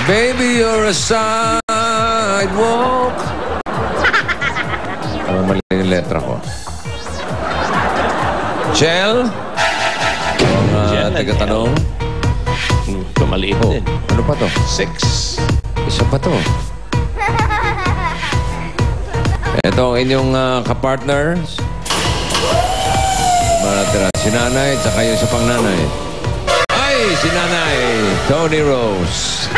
Baby, you're a sidewalk. Mali yung letra ko. Chel? Ang taga-tanong. Maliit din. Ano pa to? 6. Isa pa to. Ito ang inyong kapartners. Maratira. Si nanay, tsaka yung isa pang nanay. Ay, si nanay. Tony Rose.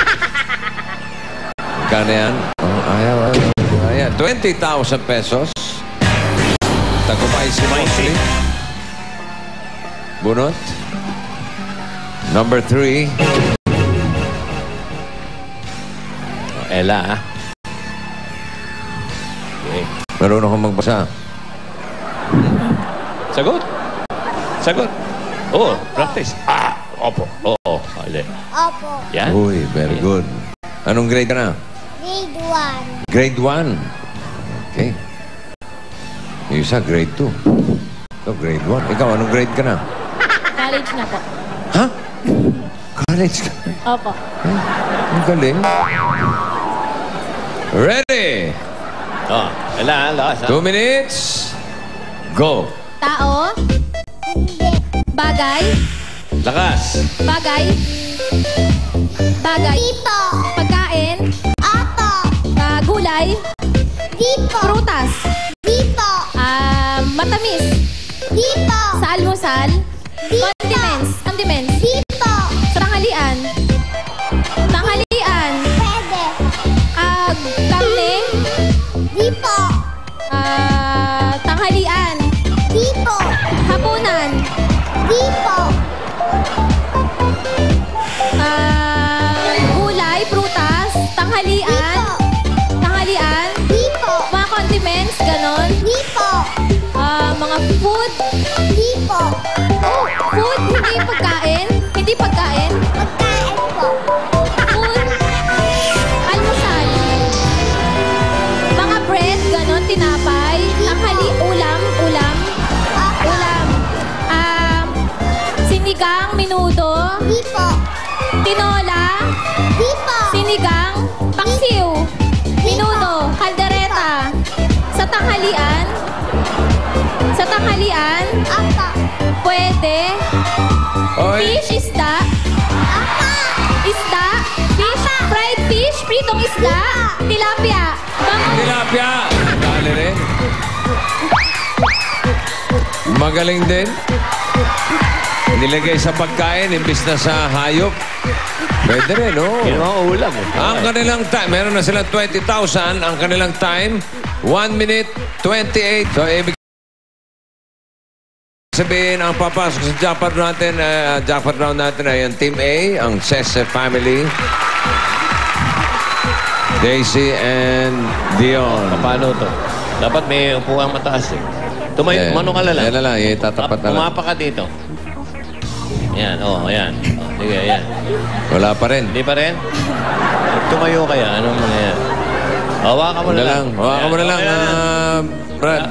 Kano yan? Oh, ayaw. 20,000 pesos. Tagupay si Mosley. Bunot. Number 3. Ella, okay. Marunong akong magbasa. Sagot. Sagot. Oo, practice. Opo. Oo, mali. Opo. Yan. Uy, very good. Anong grade ka na? Grade 1. Grade 1. Okay. Yung isa, grade 2. Ito, grade 1. Ikaw, anong grade ka na? College na po. Ha? College ka? Opo. Ay, ang galing. Ready? Oh, Ella, lakas. 2 minutes. Go. Tao? Hindi. Bagay? Lakas. Bagay? Bagay? Tipo. Pagkain? Opo. Gulay? Tipo. Prutas? Tipo. Matamis? Tipo. Sa almusal? Tipo. Condiments? Condiments? Tipo. Sa tanghalian? Tanghalian? Pwede. Karne? Tipo. Tanghalian? Tipo. Hapunan? Tipo. Gulay, prutas, tanghalian? Tanghalian? Tipo. Mga condiments, ganon? Tipo. Mga food? Tipo. Food, hindi pagkain? Hindi pagkain? Pagkain po. Food? Almusal? Mga bread, ganon, tinapay? Tanghali, ulam? Ulam? Sinigang, minudo? Tipo. Tinola? Tipo. Sinigang, paksiw? Minudo, kaldereta? Sa tanghalian? Sa tanghalian? Apa. Pwede? Oy. Fish, isda? Apa. Isda? Fish? Fried fish? Pritong isda? Tilapia? Tilapia. Dali rin. Magaling din. Nilagay sa pagkain, imbis na sa hayop. Pwede rin, no? Yun ang ulam. Ang kanilang time, meron na silang 20,000. Ang kanilang time, 1 minute, 28. So, ibig sabihin, ang papasok sa jackpot round natin ay ang Team A, ang Sese family. Daisy and Dion. Paano to? Dapat may upuang mataas eh. Tumayo, umano ka lang. Yan na lang, itatapat na lang. Umapa ka dito. Yan, ayan. Oh, sige, ayan. Wala pa rin. Hindi pa rin? Tumayo kaya, anong mangyayari? Hawakan mo na lang. Hawakan mo na lang, Brad.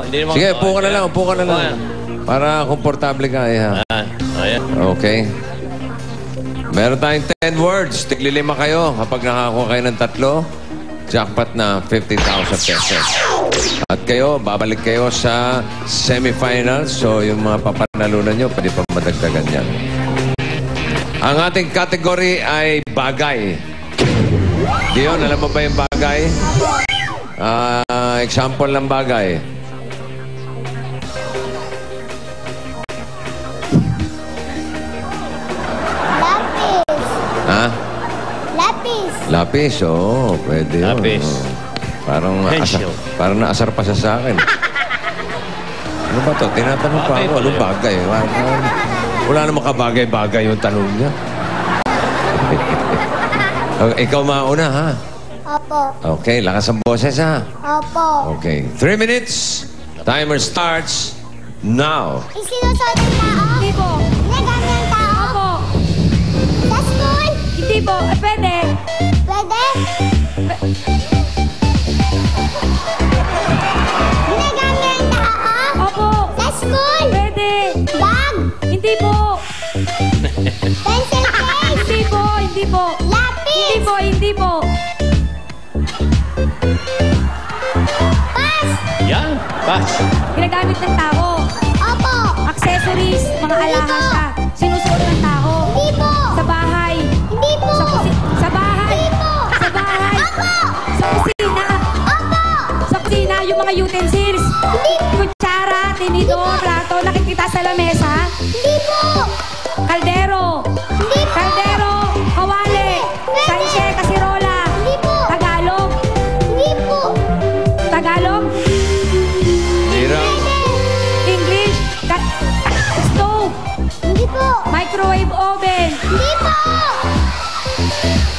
Hindi naman. Sige, upo ka na lang, upo ka na lang. Para komportable ka, Ayan. Okay. Meron tayong 10 words. Tigli-5 kayo. Kapag nakakuha kayo ng 3, jackpot na 50,000 pesos. At kayo, babalik kayo sa semifinals. So, yung mga papanalunan nyo, pwede pa madagdagan yan. Ang ating category ay bagay. Dion, alam mo ba yung bagay? Example ng bagay. Lapis. Ha? Lapis. Lapis, oo. Pwede yun. Lapis. Parang naasar pa siya sa akin. Ano ba to? Tinatanong pa ako. Anong bagay? Wala namang kabagay-bagay yung tanong niya. Ikaw mauna, ha? Opo. Okay, lakas ang boses, ha? Opo. Okay. 3 minutes. Timer starts now. Isinusuot ng tao? Hindi po. Ginagamit ng tao? Opo. Sa school? Hindi po. Pwede. Pwede? Ginagamit ng tao? Opo. Sa school? Pwede. Bag? Hindi po. Pencil Hindi po. Pass! Yan. Pass. Ginagamit ng tao. Opo! Accessories, mga alahas na. Sinusuot ng tao. Hindi po! Sa bahay. Hindi po! Sa bahay. Hindi po! Sa bahay. Opo! Sa kusina. Opo! Sa kusina, yung mga utensils. Kutsara, tinidor, plato, nakikita sa lamesa. Hindi po! Kaldero. Hindi po! Kaldero, kawali. Sanche, kasirola. Hindi po! Tagalog. Hindi po! Tagalog. Hirap. English. Stove. Hindi po! Microwave oven. Hindi po!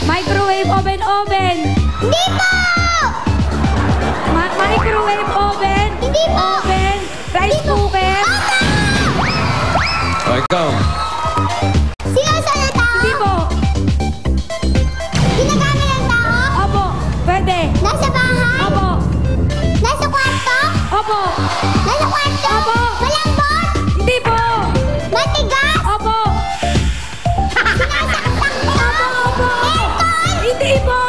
Microwave oven. Hindi po! Microwave oven. Hindi po! Oven. Rice cooker. O, ikaw. Sinusunod ng tao? Hindi po. Ginagamit ng tao? Opo. Pwede. Nasa bahay? Opo. Nasa kwarto? Opo. Nasa kwarto? Opo. Malambot? Hindi po. Matigas? Opo. Sinasaksak mo? Opo. Aircon? Hindi po.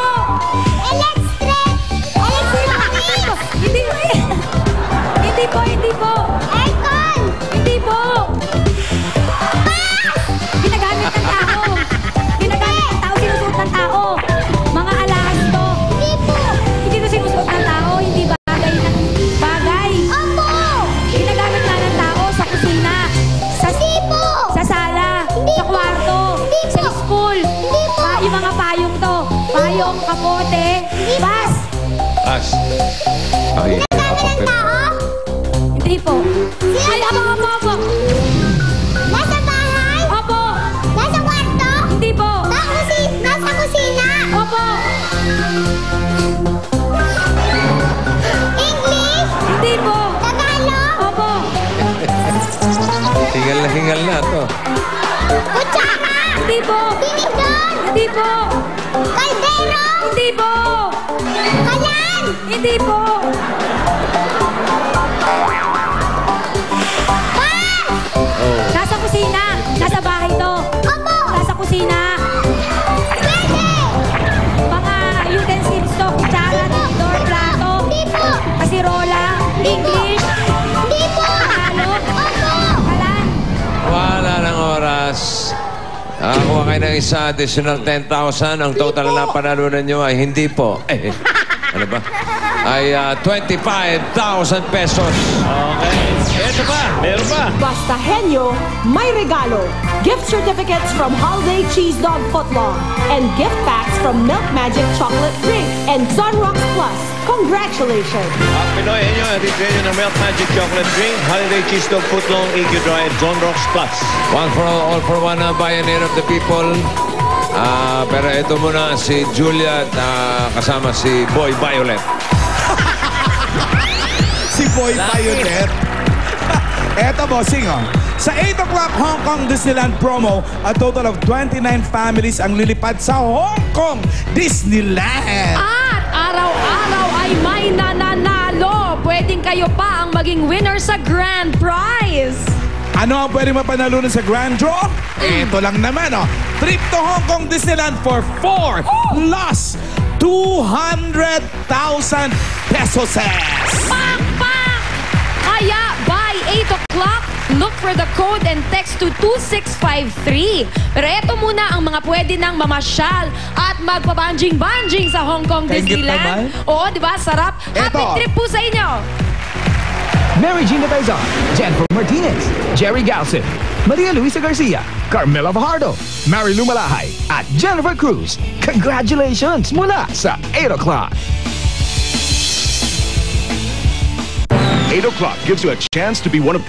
Electric? Electronics? Hindi po. Hindi po. Hindi po. Aircon? Hindi po. Ginagamit ng tao. Ginagamit ng tao. Sinusuot ng tao. Mga alahas to. Hindi po! Hindi to sinusuot ng tao. Hindi bagay na bagay. Opo! Ginagamit na ng tao sa kusina. Hindi po! Sa sala. Hindi Sa po. kwarto. Hindi Sa po. school. Hindi po. Yung mga payong to. Payong, kapote. Bas. Pass. Ay, Ginagamit ng tao? Hindi po. Ay, Sino? opo. Nasa bahay? Opo. Nasa kwarto? Hindi po. Nasa kusina? Opo. English? Hindi po. Tagalog? Opo. hingal na to. Kutsara? Hindi po. Tinidor? Hindi po. Kaldero? Hindi po. Kalan? Hindi po. Pass! Oh. Nasa kusina. Nasa bahay to. Opo! Nasa kusina. Pwede! Mga utensils to. Kutsara, tinidor, plato. Hindi po! Kasirola. English. Hindi po! Tagalog. Opo! Kalan. Wala ng oras. Nakakuha kayo ng isa, additional 10,000. Ang total na panalunan nyo ay hindi po. Ano ba? Ay 25,000 pesos. Okay. Ito pa. Meron pa. Basta Henyo, may regalo. Gift certificates from Holiday Cheese Dog Footlong and gift packs from Milk Magic Chocolate Drink and Sunrocks Plus. Congratulations! Pinoy, inyo, hatid kayo ng Milk Magic Chocolate Drink, Holiday Cheese Dog Footlong, EQ Dry, and John Rocks Plus. One for all for one, Pioneer of the People. Pero ito muna si Julia at kasama si Boy Violet. Si Boy Pioneer. Eto, bossing, oh. Sa 8 o'clock Hong Kong Disneyland promo, a total of 29 families ang lilipad sa Hong Kong Disneyland. At araw-araw ay may nananalo. Pwedeng kayo pa ang maging winner sa grand prize. Ano ang pwede mapanalunan sa Grand Draw? Ito lang naman, oh. Trip to Hong Kong Disneyland for 4 plus 200,000 pesos. Pak! Kaya by 8 o'clock, look for the code and text to 2653. Pero eto muna ang mga pwede nang mamasyal at magpabanjing-banjing sa Hong Kong Disneyland. Oo, di ba? Sarap. Happy Eto. trip po sa inyo. Mary Gina Taizon, Jennifer Martinez, Jerry Galson, Maria Luisa Garcia, Carmela Fajardo, Mary Lou Malahay, at Jennifer Cruz. Congratulations mula sa 8 o'clock. 8 o'clock gives you a chance to be one of